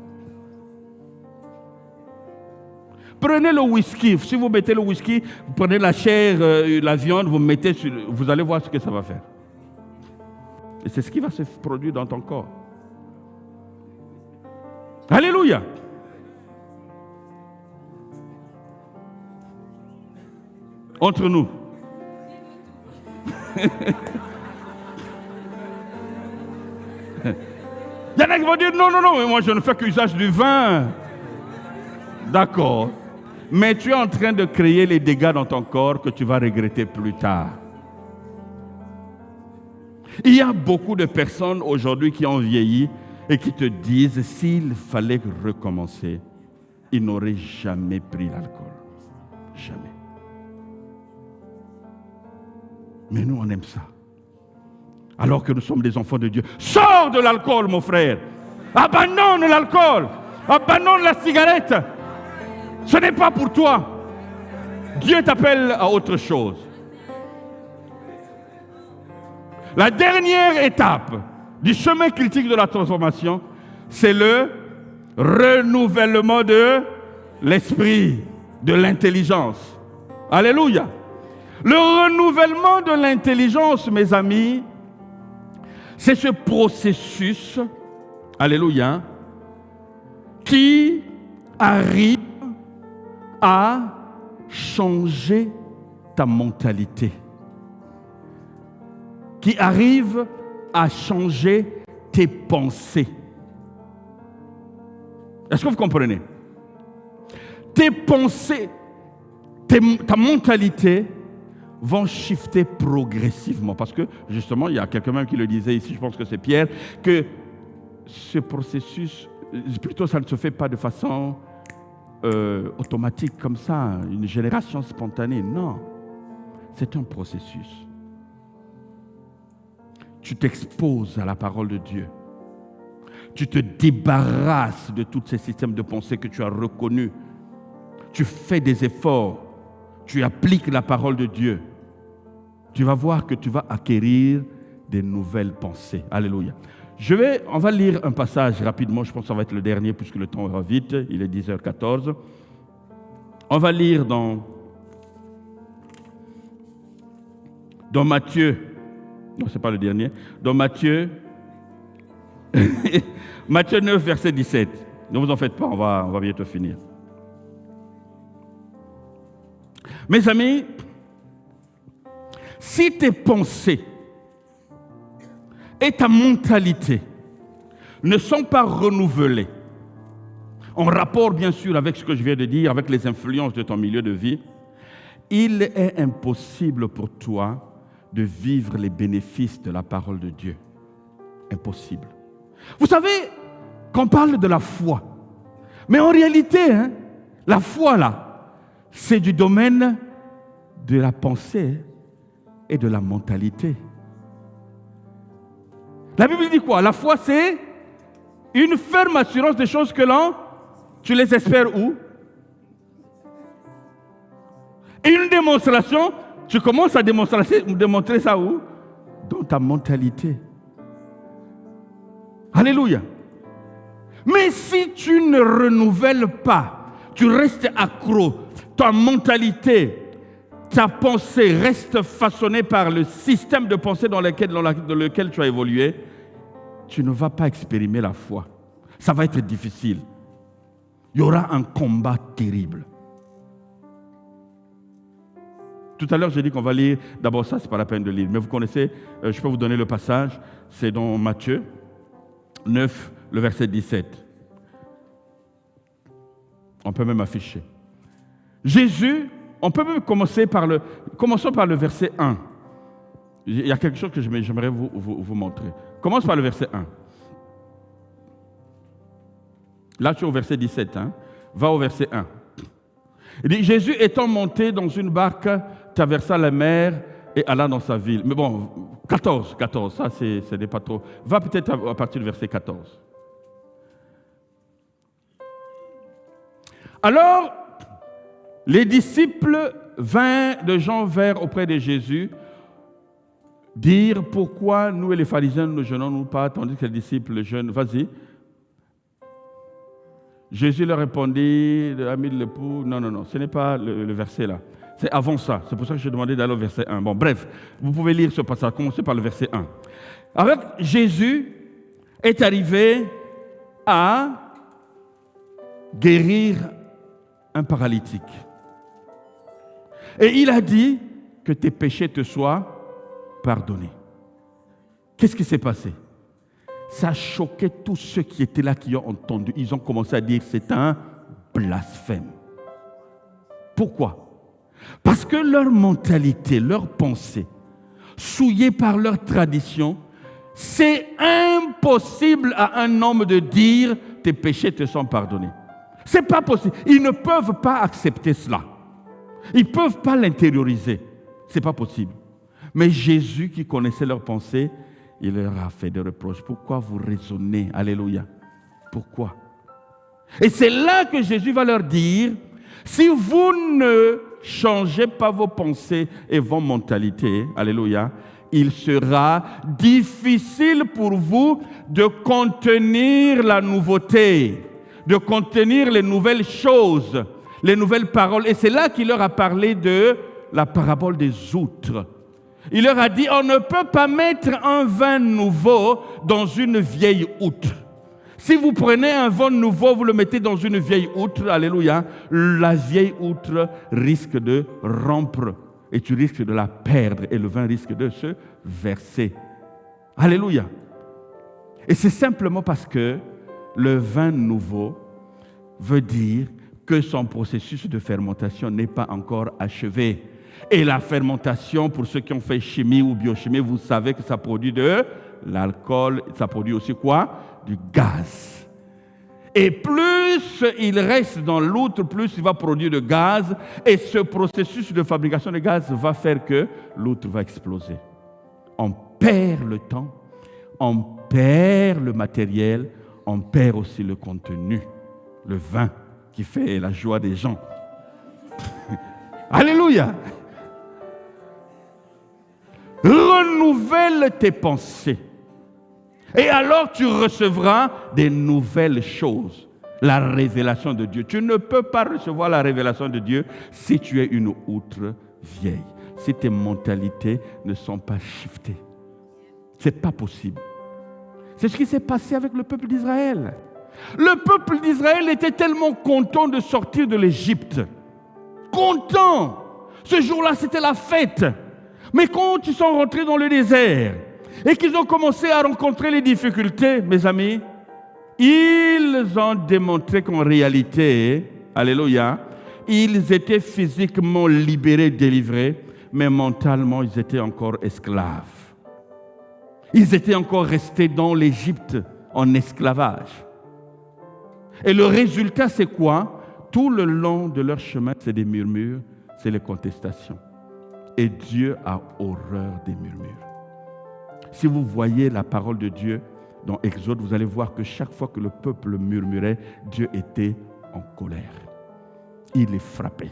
Prenez le whisky. Si vous mettez le whisky, vous prenez la chair, la viande, vous mettez sur, vous allez voir ce que ça va faire. Et c'est ce qui va se produire dans ton corps. Alléluia. Entre nous. Il y en a qui vont dire non, mais moi je ne fais qu'usage du vin. D'accord. Mais tu es en train de créer les dégâts dans ton corps que tu vas regretter plus tard. Il y a beaucoup de personnes aujourd'hui qui ont vieilli et qui te disent s'il fallait recommencer, ils n'auraient jamais pris l'alcool. Jamais. Mais nous, on aime ça. Alors que nous sommes des enfants de Dieu. Sors de l'alcool, mon frère. Abandonne l'alcool. Abandonne la cigarette. Ce n'est pas pour toi. Dieu t'appelle à autre chose. La dernière étape du chemin critique de la transformation, c'est le renouvellement de l'esprit, de l'intelligence. Alléluia. Le renouvellement de l'intelligence, mes amis, c'est ce processus, alléluia, qui arrive à changer ta mentalité, qui arrive à changer tes pensées. Est-ce que vous comprenez? Tes pensées, ta mentalité vont shifter progressivement. Parce que, justement, il y a quelqu'un même qui le disait ici, je pense que c'est Pierre, que ce processus, plutôt ça ne se fait pas de façon automatique comme ça, une génération spontanée. Non, c'est un processus. Tu t'exposes à la parole de Dieu. Tu te débarrasses de tous ces systèmes de pensée que tu as reconnus. Tu fais des efforts. Tu appliques la parole de Dieu. Tu vas voir que tu vas acquérir des nouvelles pensées. Alléluia. On va lire un passage rapidement. Je pense que ça va être le dernier puisque le temps va vite. Il est 10h14. On va lire dans Matthieu. Non, ce n'est pas le dernier. Dans Matthieu. Matthieu 9, verset 17. Ne vous en faites pas, on va bientôt finir. Mes amis, si tes pensées et ta mentalité ne sont pas renouvelées, en rapport bien sûr avec ce que je viens de dire, avec les influences de ton milieu de vie, il est impossible pour toi de vivre les bénéfices de la parole de Dieu. Impossible. Vous savez qu'on parle de la foi, mais en réalité, la foi là, c'est du domaine de la pensée et de la mentalité. La Bible dit quoi? La foi, c'est une ferme assurance des choses que tu les espères où? Et une démonstration, tu commences à démontrer ça où? Dans ta mentalité. Alléluia. Mais si tu ne renouvelles pas, tu restes accro, ta mentalité, ta pensée reste façonnée par le système de pensée dans lequel tu as évolué, tu ne vas pas exprimer la foi. Ça va être difficile. Il y aura un combat terrible. Tout à l'heure, j'ai dit qu'on va lire, d'abord ça, ce n'est pas la peine de lire, mais vous connaissez, je peux vous donner le passage, c'est dans Matthieu 9, le verset 17. On peut même afficher. Jésus, on peut même commençons par le verset 1. Il y a quelque chose que j'aimerais vous montrer. Commence par le verset 1. Là, tu es au verset 17. Va au verset 1. Il dit, Jésus étant monté dans une barque, traversa la mer et alla dans sa ville. Mais bon, 14, ça, ce n'est pas trop. Va peut-être à partir du verset 14. Alors, les disciples de Jean vinrent auprès de Jésus dire pourquoi nous et les pharisiens ne jeûnons-nous pas tandis que les disciples jeûnent. Vas-y. Jésus leur répondit, l'ami de l'époux, non, ce n'est pas le verset là. C'est avant ça. C'est pour ça que je demandais d'aller au verset 1. Bon, bref, vous pouvez lire ce passage. Commencez par le verset 1. Alors, Jésus est arrivé à guérir un paralytique. Et il a dit que tes péchés te soient pardonnés. Qu'est-ce qui s'est passé? Ça a choqué tous ceux qui étaient là, qui ont entendu. Ils ont commencé à dire que c'est un blasphème. Pourquoi? Parce que leur mentalité, leur pensée, souillée par leur tradition, c'est impossible à un homme de dire tes péchés te sont pardonnés. C'est pas possible. Ils ne peuvent pas accepter cela. Ils ne peuvent pas l'intérioriser. C'est pas possible. Mais Jésus, qui connaissait leurs pensées, il leur a fait des reproches. Pourquoi vous raisonnez? Alléluia. Pourquoi? Et c'est là que Jésus va leur dire, si vous ne changez pas vos pensées et vos mentalités, alléluia, il sera difficile pour vous de contenir la nouveauté, de contenir les nouvelles choses, les nouvelles paroles. Et c'est là qu'il leur a parlé de la parabole des outres. Il leur a dit, on ne peut pas mettre un vin nouveau dans une vieille outre. Si vous prenez un vin nouveau, vous le mettez dans une vieille outre, alléluia, la vieille outre risque de rompre. et tu risques de la perdre et le vin risque de se verser. Alléluia. Et c'est simplement parce que le vin nouveau veut dire que son processus de fermentation n'est pas encore achevé. Et la fermentation, pour ceux qui ont fait chimie ou biochimie, vous savez que ça produit de l'alcool, ça produit aussi quoi? Du gaz. Et plus il reste dans l'outre, plus il va produire de gaz. Et ce processus de fabrication de gaz va faire que l'outre va exploser. On perd le temps, on perd le matériel, on perd aussi le contenu, le vin qui fait la joie des gens. Alléluia! Renouvelle tes pensées. Et alors tu recevras des nouvelles choses. La révélation de Dieu. Tu ne peux pas recevoir la révélation de Dieu si tu es une outre vieille. Si tes mentalités ne sont pas shiftées. Ce n'est pas possible. C'est ce qui s'est passé avec le peuple d'Israël. Le peuple d'Israël était tellement content de sortir de l'Égypte. Content. Ce jour-là, c'était la fête. Mais quand ils sont rentrés dans le désert et qu'ils ont commencé à rencontrer les difficultés, mes amis, ils ont démontré qu'en réalité, alléluia, ils étaient physiquement libérés, délivrés, mais mentalement, ils étaient encore esclaves. Ils étaient encore restés dans l'Égypte en esclavage. Et le résultat, c'est quoi? Tout le long de leur chemin, c'est des murmures, c'est les contestations. Et Dieu a horreur des murmures. Si vous voyez la parole de Dieu dans Exode, vous allez voir que chaque fois que le peuple murmurait, Dieu était en colère. Il les frappait.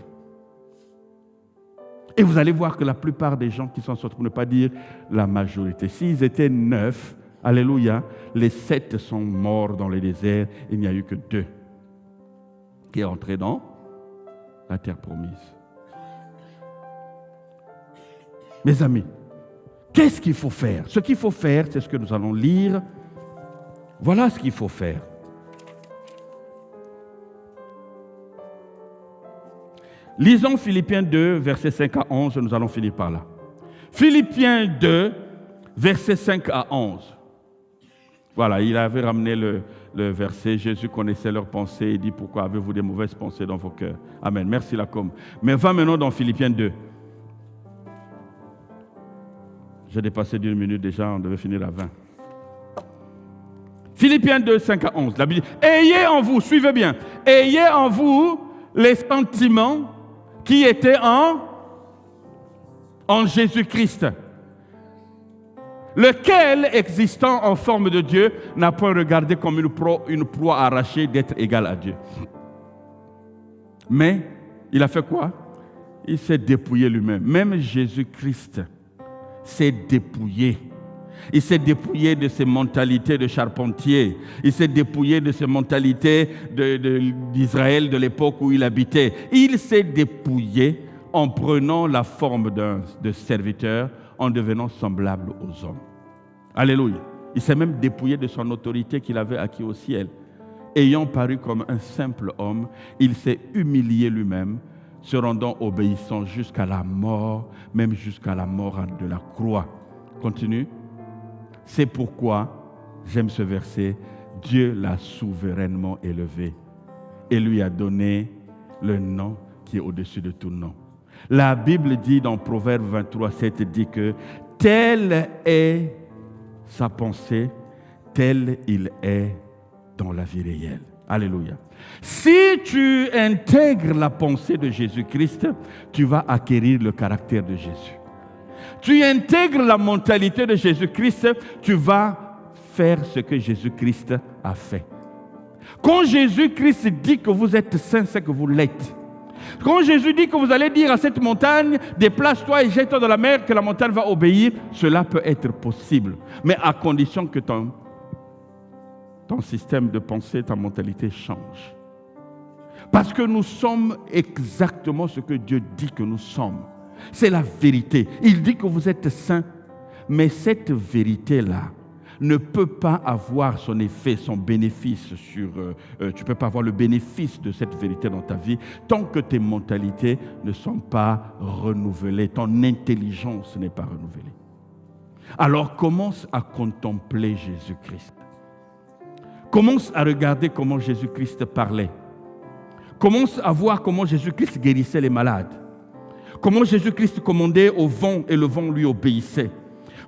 Et vous allez voir que la plupart des gens qui sont sortis, pour ne pas dire la majorité, s'ils étaient 9, alléluia, les 7 sont morts dans le désert, il n'y a eu que 2 qui est entré dans la terre promise. Mes amis, qu'est-ce qu'il faut faire? Ce qu'il faut faire, c'est ce que nous allons lire. Voilà ce qu'il faut faire. Lisons Philippiens 2, versets 5 à 11, nous allons finir par là. Philippiens 2, versets 5 à 11. Voilà, il avait ramené le verset, Jésus connaissait leurs pensées, il dit, pourquoi avez-vous des mauvaises pensées dans vos cœurs? Amen, merci Lacombe. Mais va maintenant dans Philippiens 2. J'ai dépassé d'1 minute déjà, on devait finir à 20. Philippiens 2, 5 à 11, la Bible dit, ayez en vous, suivez bien, ayez en vous les sentiments qui étaient en Jésus-Christ, lequel, existant en forme de Dieu, n'a point regardé comme une proie arrachée d'être égal à Dieu. Mais, il a fait quoi? Il s'est dépouillé lui-même. Même Jésus-Christ s'est dépouillé. Il s'est dépouillé de ses mentalités de charpentier. Il s'est dépouillé de ses mentalités d'Israël de l'époque où il habitait. Il s'est dépouillé en prenant la forme de serviteur, en devenant semblable aux hommes. Alléluia. Il s'est même dépouillé de son autorité qu'il avait acquis au ciel. Ayant paru comme un simple homme, il s'est humilié lui-même, se rendant obéissant jusqu'à la mort, même jusqu'à la mort de la croix. Continue. C'est pourquoi, j'aime ce verset, Dieu l'a souverainement élevé et lui a donné le nom qui est au-dessus de tout nom. La Bible dit dans Proverbe 23, 7, dit que telle est sa pensée, tel il est dans la vie réelle. Alléluia. Si tu intègres la pensée de Jésus-Christ, tu vas acquérir le caractère de Jésus. Tu intègres la mentalité de Jésus-Christ, tu vas faire ce que Jésus-Christ a fait. Quand Jésus-Christ dit que vous êtes saint, c'est que vous l'êtes. Quand Jésus dit que vous allez dire à cette montagne, déplace-toi et jette-toi dans la mer, que la montagne va obéir, cela peut être possible. Mais à condition que ton système de pensée, ta mentalité change. Parce que nous sommes exactement ce que Dieu dit que nous sommes. C'est la vérité. Il dit que vous êtes saints, mais cette vérité-là, ne peut pas avoir son effet, son bénéfice sur... tu ne peux pas avoir le bénéfice de cette vérité dans ta vie tant que tes mentalités ne sont pas renouvelées, ton intelligence n'est pas renouvelée. Alors commence à contempler Jésus-Christ. Commence à regarder comment Jésus-Christ parlait. Commence à voir comment Jésus-Christ guérissait les malades. Comment Jésus-Christ commandait au vent et le vent lui obéissait.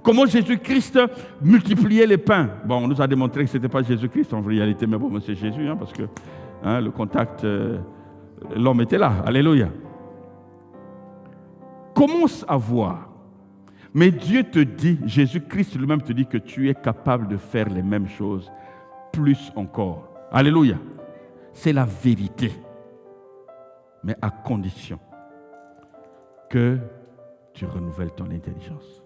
Comment Jésus-Christ multipliait les pains. Bon, on nous a démontré que ce n'était pas Jésus-Christ en réalité, mais bon, c'est Jésus, parce que le contact, l'homme était là. Alléluia. Commence à voir. Mais Dieu te dit, Jésus-Christ lui-même te dit que tu es capable de faire les mêmes choses, plus encore. Alléluia. C'est la vérité. Mais à condition que tu renouvelles ton intelligence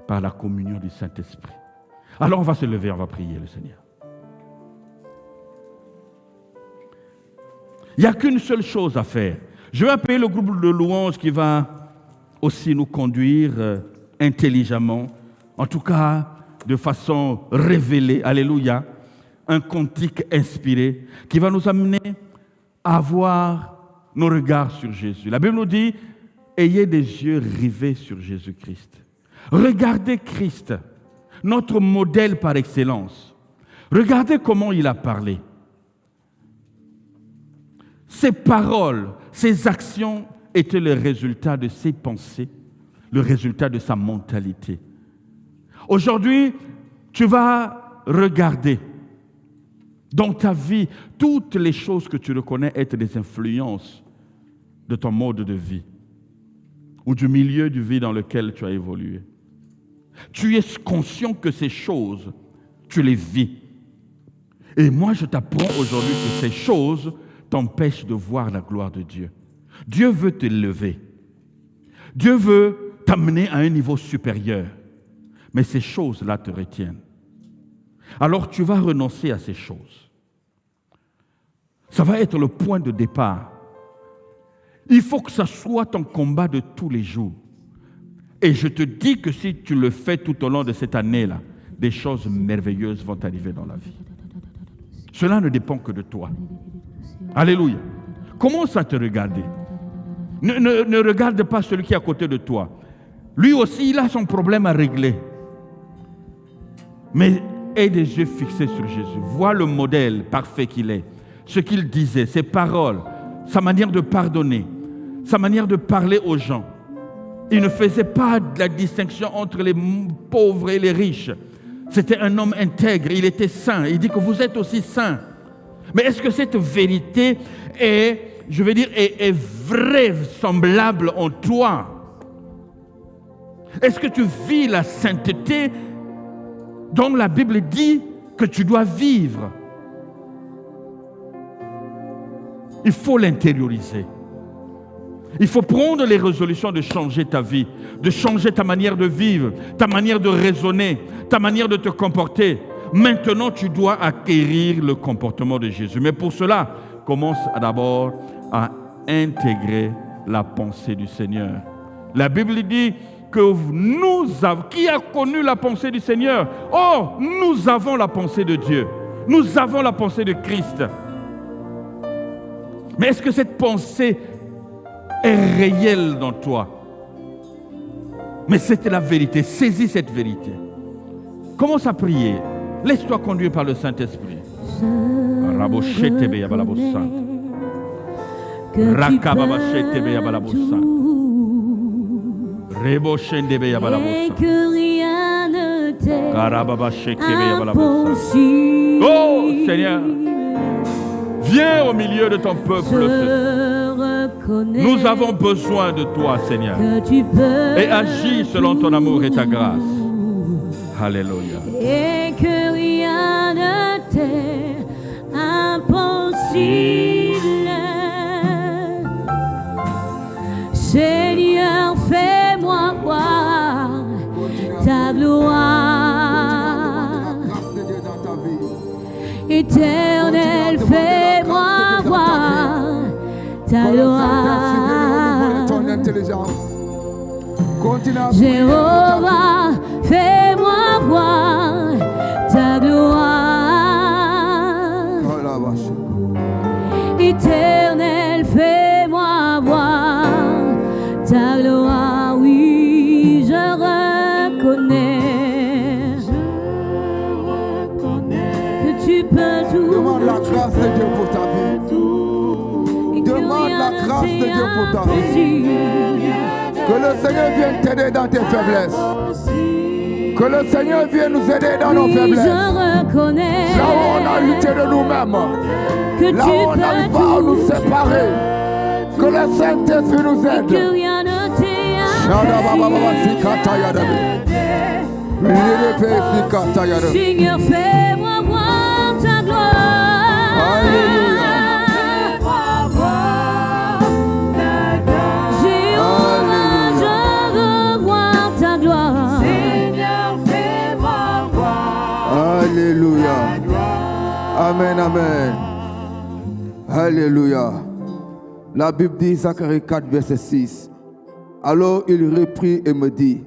par la communion du Saint-Esprit. Alors on va se lever, on va prier le Seigneur. Il n'y a qu'une seule chose à faire. Je vais appeler le groupe de louanges qui va aussi nous conduire intelligemment, en tout cas de façon révélée, alléluia, un cantique inspiré qui va nous amener à avoir nos regards sur Jésus. La Bible nous dit, ayez des yeux rivés sur Jésus-Christ. Regardez Christ, notre modèle par excellence. Regardez comment il a parlé. Ses paroles, ses actions étaient le résultat de ses pensées, le résultat de sa mentalité. Aujourd'hui, tu vas regarder dans ta vie toutes les choses que tu reconnais être des influences de ton mode de vie ou du milieu de vie dans lequel tu as évolué. Tu es conscient que ces choses, tu les vis. Et moi, je t'apprends aujourd'hui que ces choses t'empêchent de voir la gloire de Dieu. Dieu veut te lever. Dieu veut t'amener à un niveau supérieur. Mais ces choses-là te retiennent. Alors tu vas renoncer à ces choses. Ça va être le point de départ. Il faut que ça soit ton combat de tous les jours. Et je te dis que si tu le fais tout au long de cette année-là, des choses merveilleuses vont arriver dans la vie. Cela ne dépend que de toi. Alléluia. Commence à te regarder. Ne regarde pas celui qui est à côté de toi. Lui aussi, il a son problème à régler. Mais aie des yeux fixés sur Jésus. Vois le modèle parfait qu'il est. Ce qu'il disait, ses paroles, sa manière de pardonner, sa manière de parler aux gens. Il ne faisait pas de la distinction entre les pauvres et les riches. C'était un homme intègre, il était saint. Il dit que vous êtes aussi saints. Mais est-ce que cette vérité est vraie, semblable en toi? Est-ce que tu vis la sainteté dont la Bible dit que tu dois vivre? Il faut l'intérioriser. Il faut prendre les résolutions de changer ta vie, de changer ta manière de vivre, ta manière de raisonner, ta manière de te comporter. Maintenant, tu dois acquérir le comportement de Jésus. Mais pour cela, commence d'abord à intégrer la pensée du Seigneur. La Bible dit que qui a connu la pensée du Seigneur? Oh, nous avons la pensée de Dieu. Nous avons la pensée de Christ. Mais est-ce que cette pensée est réelle dans toi? Mais c'était la vérité. Saisis cette vérité. Commence à prier. Laisse-toi conduire par le Saint-Esprit. Et que rien ne t'est impossible. Oh Seigneur, viens au milieu de ton peuple. Nous avons besoin de toi, Seigneur. Et agis selon ton amour et ta grâce. Alléluia. Et que rien ne t'est impossible. Seigneur, fais-moi voir ta gloire. Éternel, fais-moi voir ta gloire. Jéhovah, fais-moi voir reconnais que tu peux tout. Demande la grâce de Dieu pour ta vie. Demande la grâce de Dieu pour ta vie. Que le Seigneur vienne t'aider dans tes faiblesses. Que le Seigneur vienne nous aider dans nos faiblesses. Là où on a lutté de nous-mêmes. Là où on n'arrive pas à nous séparer. Que le Saint-Esprit nous aide. Seigneur, fais-moi voir ta gloire. Alléluia. Jéhovah, je veux voir ta gloire. Seigneur, fais-moi voir. Alléluia. Amen, amen. Alléluia. La Bible dit, Zacharie 4, verset 6. Alors il reprit et me dit,